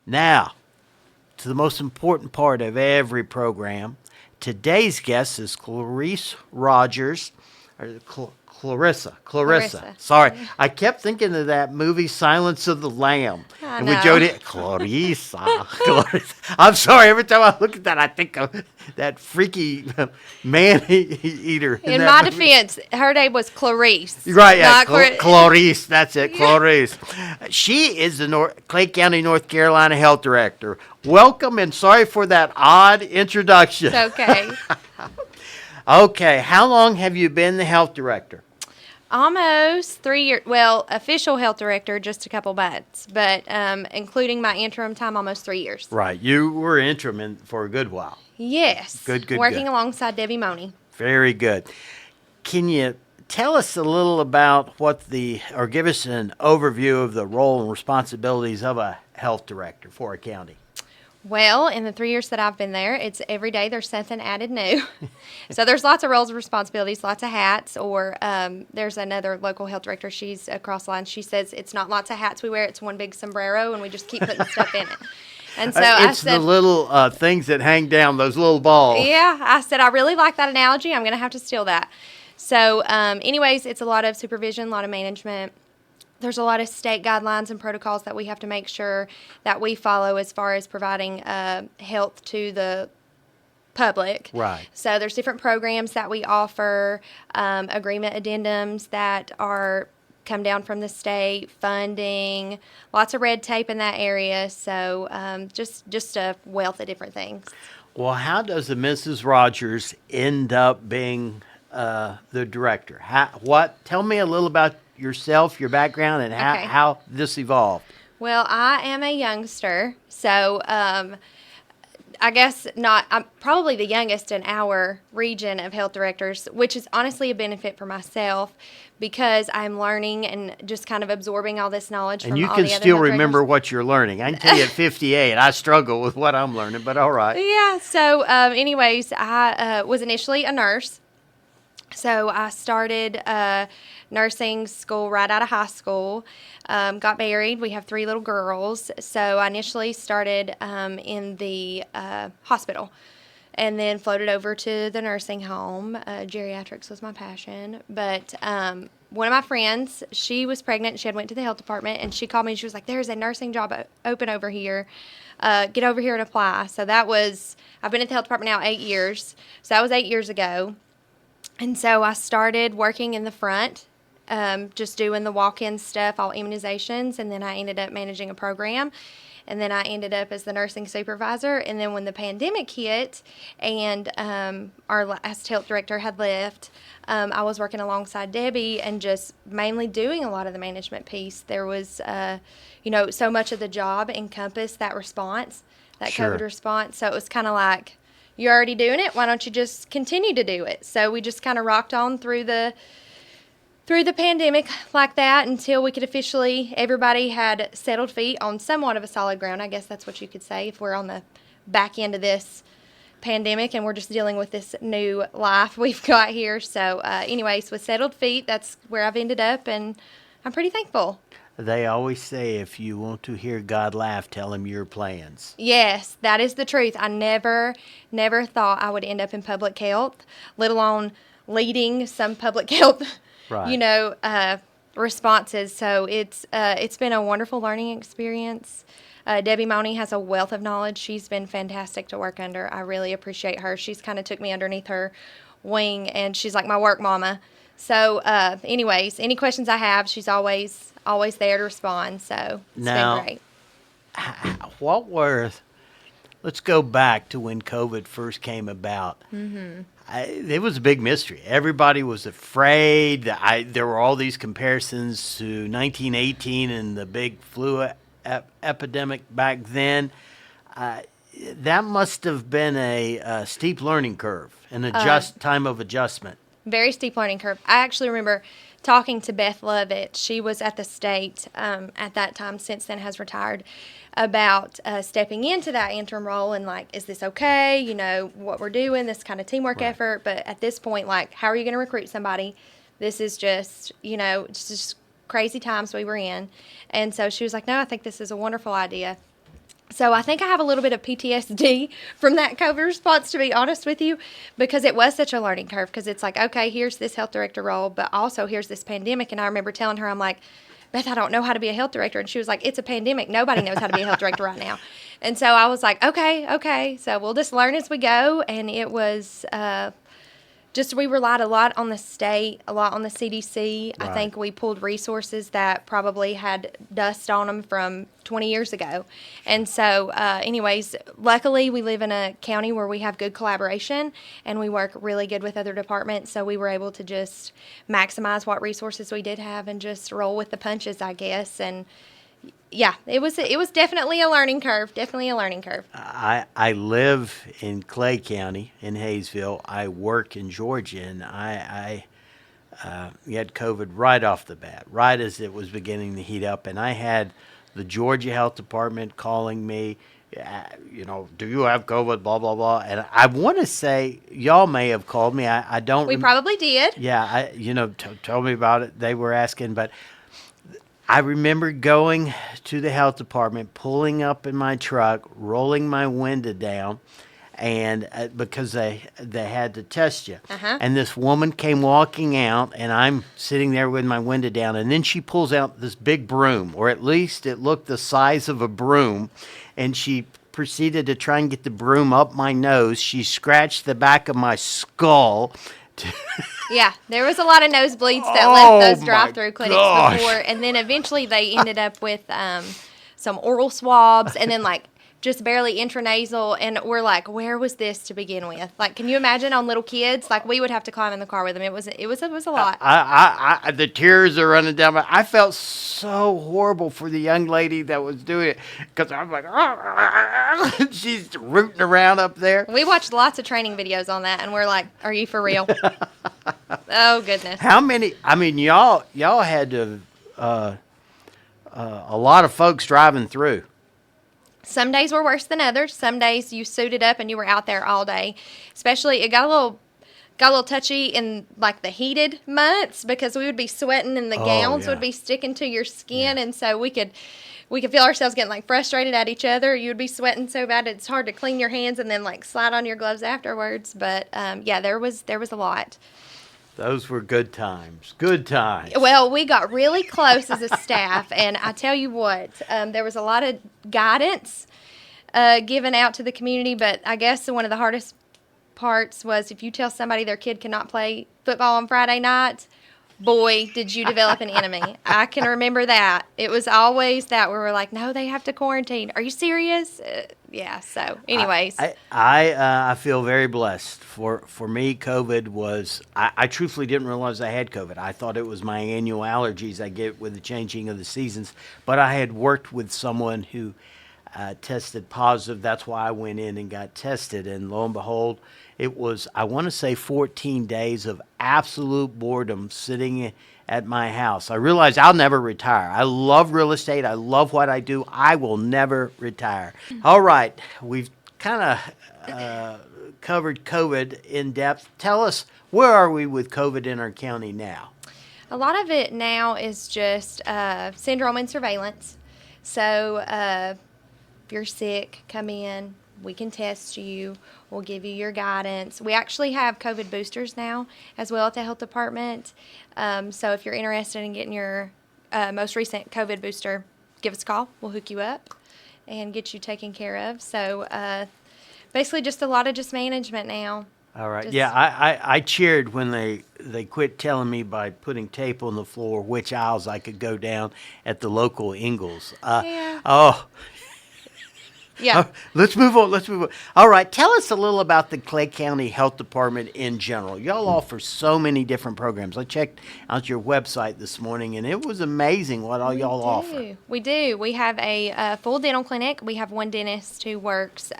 Now, to the most important part of every program. Today's guest is Clarissa Rogers, or Clarissa. Clarissa. Clarissa. Sorry, I kept thinking of that movie Silence of the Lamb. I And with know. Jodie, Clarissa. Clarissa. I'm sorry, every time I look at that, I think of that freaky man eater in In that my movie. defense, her name was Clarice. Right, yeah, Not Clarice, that's it, Clarice. She is the Clay County, North Carolina Health Director. Welcome and sorry for that odd introduction. It's okay. Okay, how long have you been the Health Director? Almost 3 years. Well, official health director, just a couple months, but including my interim time, almost 3 years. Right, you were interim for a good while. Yes. Good, Working good. alongside Debbie Money. Very good. Can you tell us a little about or give us an overview of the role and responsibilities of a health director for a county? Well, in the 3 years that I've been there, it's every day there's something added new. So there's lots of roles and responsibilities, lots of hats. Or there's another local health director. She's across the line. She says it's not lots of hats we wear. It's one big sombrero, and we just keep putting stuff in it. And so I It's said, the little things that hang down, those little balls. yeah, I said, I really like that analogy. I'm going to have to steal that. So anyways, it's a lot of supervision, a lot of management. There's a lot of state guidelines and protocols that we have to make sure that we follow as far as providing health to the public. Right. So there's different programs that we offer, agreement addendums that are come down from the state, funding, lots of red tape in that area. So just a wealth of different things. Well, how does a Mrs. Rogers end up being the director? Tell me a little about yourself, your background, and Okay. how this evolved. Well, I am a youngster, so I guess not. I'm probably the youngest in our region of health directors, which is honestly a benefit for myself because I'm learning and just kind of absorbing all this knowledge And from you all can the other still health remember directors. what you're learning. I can tell you at 58, I struggle with what I'm learning, but all right. Yeah. So, anyways, I was initially a nurse. So I started nursing school right out of high school, got married. We have 3 little girls. So I initially started in the hospital and then floated over to the nursing home. Geriatrics was my passion. But one of my friends, she was pregnant. She had went to the health department, and she called me. And she was like, there's a nursing job open over here. Get over here and apply. So I've been at the health department now 8 years. So that was 8 years ago. And so I started working in the front, just doing the walk-in stuff, all immunizations, and then I ended up managing a program, and then I ended up as the nursing supervisor. And then when the pandemic hit and our last health director had left, I was working alongside Debbie and just mainly doing a lot of the management piece. There was, so much of the job encompassed that response, that Sure. COVID response. So it was kind of like, you're already doing it. Why don't you just continue to do it? So we just kind of rocked on through the pandemic like that until we could everybody had settled feet on somewhat of a solid ground. I guess that's what you could say if we're on the back end of this pandemic and we're just dealing with this new life we've got here. So anyways, with settled feet, that's where I've ended up, and I'm pretty thankful. They always say if you want to hear God laugh, tell him your plans. Yes, that is the truth. I never thought I would end up in public health, let alone leading some public health, Right. responses. So it's been a wonderful learning experience. Debbie Money has a wealth of knowledge. She's been fantastic to work under. I really appreciate her. She's kind of took me underneath her wing, and she's like my work mama. So anyways, any questions I have, she's always there to respond. So it's Now, been great. Let's go back to when COVID first came about. Mm-hmm. It was a big mystery. Everybody was afraid. There were all these comparisons to 1918 and the big flu epidemic back then. That must have been a steep learning curve and time of adjustment. Very steep learning curve. I actually remember talking to Beth Lovett. She was at the state at that time, since then has retired, about stepping into that interim role and like, is this okay? What we're doing, this kind of teamwork Right. effort. But at this point, like, how are you going to recruit somebody? This is just, it's just crazy times we were in. And so she was like, no, I think this is a wonderful idea. So I think I have a little bit of PTSD from that COVID response, to be honest with you, because it was such a learning curve. Because it's like, okay, here's this health director role, but also here's this pandemic. And I remember telling her, I'm like, Beth, I don't know how to be a health director. And she was like, it's a pandemic. Nobody knows how to be a health director right now. And so I was like, okay. So we'll just learn as we go. And it was just we relied a lot on the state, a lot on the CDC. I Right. think we pulled resources that probably had dust on them from 20 years ago. And so, anyways, luckily we live in a county where we have good collaboration and we work really good with other departments. So we were able to just maximize what resources we did have and just roll with the punches, I guess. And yeah, it was definitely a learning curve. Definitely a learning curve. I live in Clay County in Hayesville. I work in Georgia, and I had COVID right off the bat, right as it was beginning to heat up, and I had the Georgia Health Department calling me. Do you have COVID? Blah blah blah. And I want to say y'all may have called me. I don't. We probably did. Yeah, told me about it. They were asking, but I remember going to the health department, pulling up in my truck, rolling my window down, and because they had to test you. Uh-huh. And this woman came walking out, and I'm sitting there with my window down, and then she pulls out this big broom, or at least it looked the size of a broom, and she proceeded to try and get the broom up my nose. She scratched the back of my skull. Yeah, there was a lot of nosebleeds that Oh, left those my drive-through clinics gosh. before, and then eventually they ended up with some oral swabs, and then like just barely intranasal, and we're like, where was this to begin with? Like, can you imagine on little kids? Like, we would have to climb in the car with them. It was a lot. The tears are running down I felt so horrible for the young lady that was doing it, because I'm like, she's rooting around up there. We watched lots of training videos on that, and we're like, are you for real? Oh goodness. How many? I mean, y'all had to a lot of folks driving through. Some days were worse than others. Some days you suited up and you were out there all day. Especially, it got a little touchy in like the heated months, because we would be sweating and the gowns yeah. would be sticking to your skin, and so we could feel ourselves getting like frustrated at each other. You would be sweating so bad it's hard to clean your hands and then like slide on your gloves afterwards. But yeah, there was a lot. Those were good times. Good times. Well, we got really close as a staff, and I tell you what, there was a lot of guidance given out to the community, but I guess one of the hardest parts was if you tell somebody their kid cannot play football on Friday night, boy, did you develop an enemy. I can remember that. It was always that where we're like, no, they have to quarantine. Are you serious? Yeah, so anyways. I feel very blessed. For me, COVID was, I truthfully didn't realize I had COVID. I thought it was my annual allergies I get with the changing of the seasons. But I had worked with someone who tested positive. That's why I went in and got tested. And lo and behold, it was, I want to say, 14 days of absolute boredom sitting at my house. I realized I'll never retire. I love real estate. I love what I do. I will never retire. All right. We've kind of covered COVID in depth. Tell us, where are we with COVID in our county now? A lot of it now is just syndrome and surveillance. So if you're sick, come in. We can test you. We'll give you your guidance. We actually have COVID boosters now as well at the health department. So if you're interested in getting your most recent COVID booster, give us a call. We'll hook you up and get you taken care of. So basically just a lot of just management now. All right. Just- Yeah, I cheered when they quit telling me by putting tape on the floor which aisles I could go down at the local Ingalls. Yeah. Oh. Yeah. Let's move on. All right. Tell us a little about the Clay County Health Department in general. Y'all offer so many different programs. I checked out your website this morning, and it was amazing what all y'all offer. We do. We have a full dental clinic. We have one dentist who works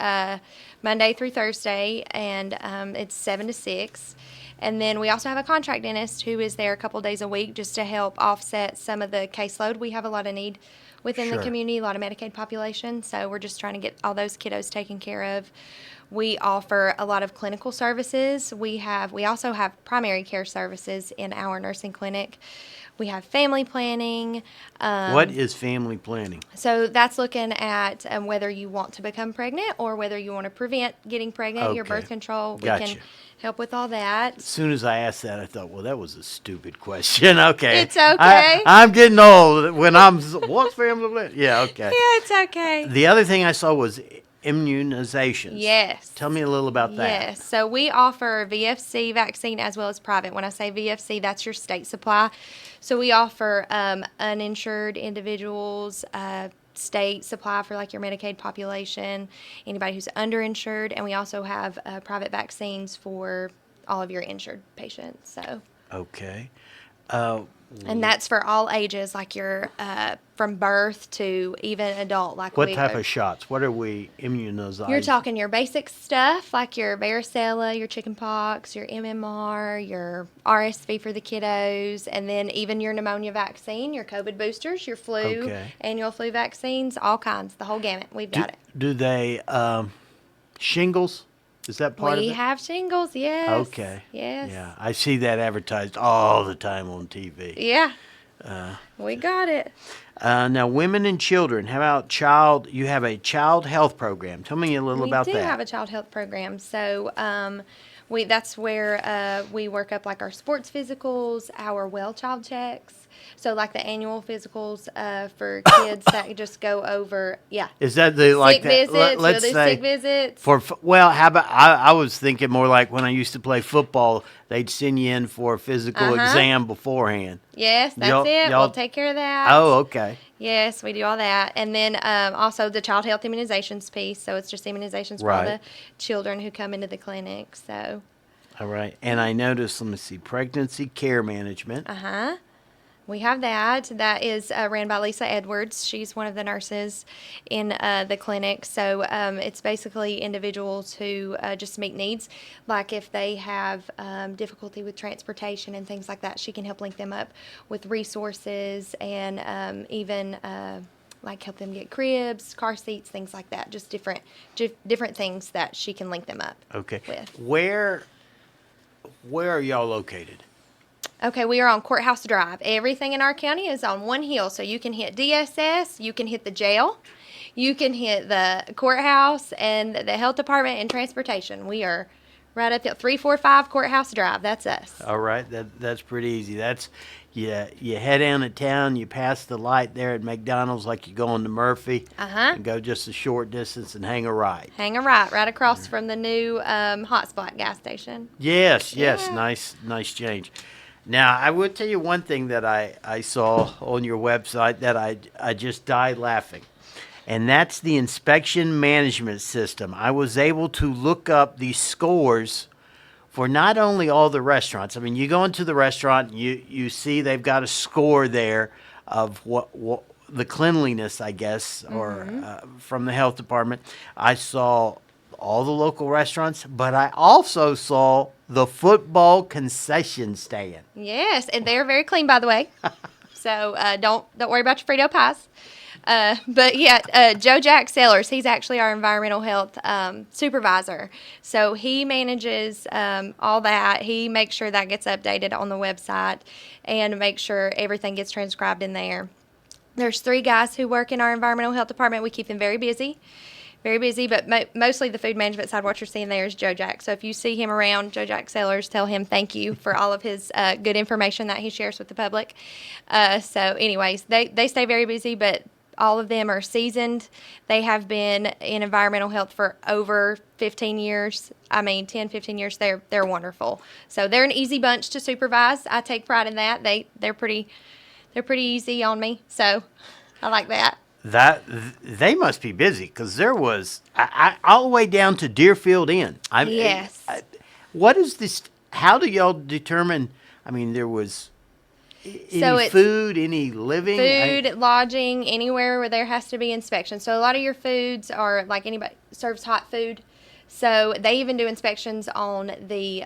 Monday through Thursday, and it's 7 to 6. And then we also have a contract dentist who is there a couple days a week just to help offset some of the caseload. We have a lot of need within Sure. the community, a lot of Medicaid population, so we're just trying to get all those kiddos taken care of. We offer a lot of clinical services. We also have primary care services in our nursing clinic. We have family planning. What is family planning? So that's looking at whether you want to become pregnant or whether you want to prevent getting pregnant, your Okay. birth control. We Gotcha. can help with all that. As soon as I asked that, I thought, well, that was a stupid question. Okay. It's okay. I'm getting old when what's family planning? Yeah, okay. Yeah, it's okay. The other thing I saw was immunizations. Yes. Tell me a little about that. Yes. So we offer VFC vaccine as well as private. When I say VFC, that's your state supply. So we offer uninsured individuals, state supply for like your Medicaid population, anybody who's underinsured, and we also have private vaccines for all of your insured patients. So. Okay. And that's for all ages, like your from birth to even adult. Like What type of shots? What are we immunizing? You're talking your basic stuff, like your varicella, your chickenpox, your MMR, your RSV for the kiddos, and then even your pneumonia vaccine, your COVID boosters, your flu, annual flu vaccines, all kinds, the whole gamut. We've got it. Do they shingles? Is that part of it? We have shingles, yes. Okay. Yes. Yeah, I see that advertised all the time on TV. Yeah. We got it. Now, women and children. How about you have a child health program. Tell me a little about that. We do have a child health program. So that's where we work up like our sports physicals, our well child checks. So like the annual physicals for kids that just go over, Is that the like sick visits? Let's do say sick visits. how about I was thinking more like when I used to play football, they'd send you in for a physical exam beforehand. Yes, that's it. We'll take care of that. Oh, okay. Yes, we do all that. And then also the child health immunizations piece. So it's just immunizations for all the children who come into the clinic. So. All right. And I noticed, let me see, pregnancy care management. We have that. That is ran by Lisa Edwards. She's one of the nurses in the clinic. So it's basically individuals who just meet needs. Like if they have difficulty with transportation and things like that, she can help link them up with resources and even like help them get cribs, car seats, things like that. Just different things that she can link them up with. Where are y'all located? Okay, we are on Courthouse Drive. Everything in our county is on one hill, so you can hit DSS, you can hit the jail, you can hit the courthouse, and the health department and transportation. We are right up there, 345 Courthouse Drive. That's us. All right, that's pretty easy. That's you head down to town, you pass the light there at McDonald's like you go on to Murphy, and go just a short distance and hang a right. Hang a right across from the new Hotspot gas station. Yes, nice change. Now, I will tell you one thing that I saw on your website that I just died laughing, and that's the inspection management system. I was able to look up the scores for not only all the restaurants. I mean, you go into the restaurant, you see they've got a score there of what the cleanliness, I guess, or from the health department. I saw all the local restaurants, but I also saw the football concession stand. Yes, and they're very clean, by the way. So don't worry about your Frito pies. But yeah, Joe Jack Sellers, he's actually our environmental health supervisor. So he manages all that. He makes sure that gets updated on the website and makes sure everything gets transcribed in there. There's 3 guys who work in our environmental health department. We keep them very busy. Very busy, but mostly the food management side, what you're seeing there is Joe Jack. So if you see him around, Joe Jack Sellers, tell him thank you for all of his good information that he shares with the public. So anyways, they stay very busy, but all of them are seasoned. They have been in environmental health for over 15 years. I mean, 10, 15 years. They're wonderful. So they're an easy bunch to supervise. I take pride in that. They're pretty easy on me. So I like that. They must be busy because there was all the way down to Deerfield Inn. Yes. What is this? How do y'all determine? I mean, there was any food, any living, food, lodging, anywhere where there has to be inspection. So a lot of your foods are like anybody serves hot food. So they even do inspections on the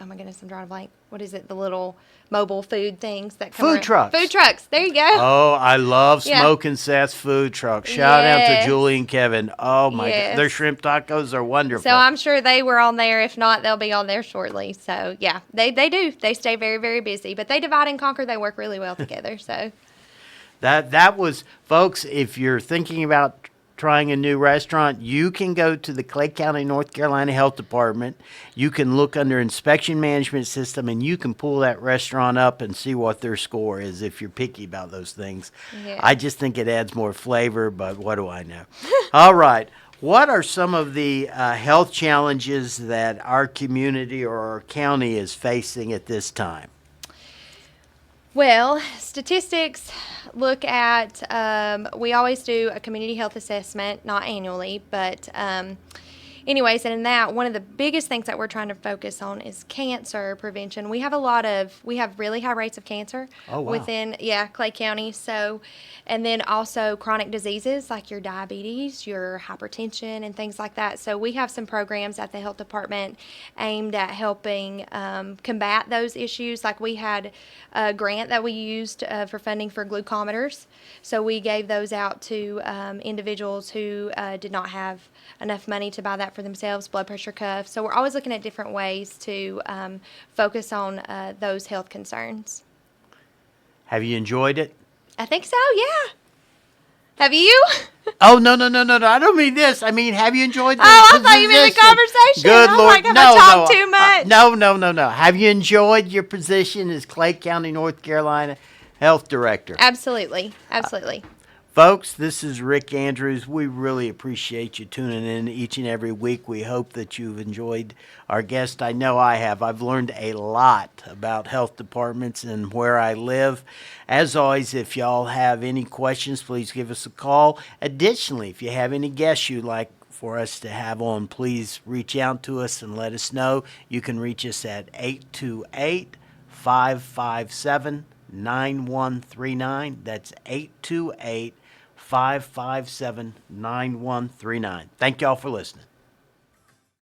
oh my goodness, I'm drawing a blank. What is it? The little mobile food things that come Food around. trucks. Food trucks. There you go. Oh, I love Yeah. Smoke and Seth's food truck. Shout out to Yes. Julie and Kevin. Oh my God, Yes. their shrimp tacos are wonderful. So I'm sure they were on there. If not, they'll be on there shortly. So yeah, they do. They stay very, very busy, but they divide and conquer. They work really well together. So That was, folks, if you're thinking about trying a new restaurant, you can go to the Clay County, North Carolina Health Department. You can look under Inspection Management System, and you can pull that restaurant up and see what their score is if you're picky about those things. Yeah. I just think it adds more flavor, but what do I know? All right. What are some of the health challenges that our community or our county is facing at this time? well, statistics look at, we always do a community health assessment, not annually, but anyways, and in that, one of the biggest things that we're trying to focus on is cancer prevention. We have really high rates of cancer Oh, wow. within, Clay County. So, and then also chronic diseases like your diabetes, your hypertension, and things like that. So we have some programs at the health department aimed at helping combat those issues. Like we had a grant that we used for funding for glucometers. So we gave those out to individuals who did not have enough money to buy that for themselves, blood pressure cuffs. So we're always looking at different ways to focus on those health concerns. Have you enjoyed it? I think so, yeah. Have you? Oh, no. I don't mean this. I mean, have you enjoyed the I thought you meant the position? conversation. Good I'm Lord. like, have no, I talked no. too much? No. Have you enjoyed your position as Clay County, North Carolina Health Director? Absolutely. Folks, this is Rick Andrews. We really appreciate you tuning in each and every week. We hope that you've enjoyed our guest. I know I have. I've learned a lot about health departments and where I live. As always, if y'all have any questions, please give us a call. Additionally, if you have any guests you'd like for us to have on, please reach out to us and let us know. You can reach us at 828-557-9139. That's 828-557-9139. Thank y'all for listening.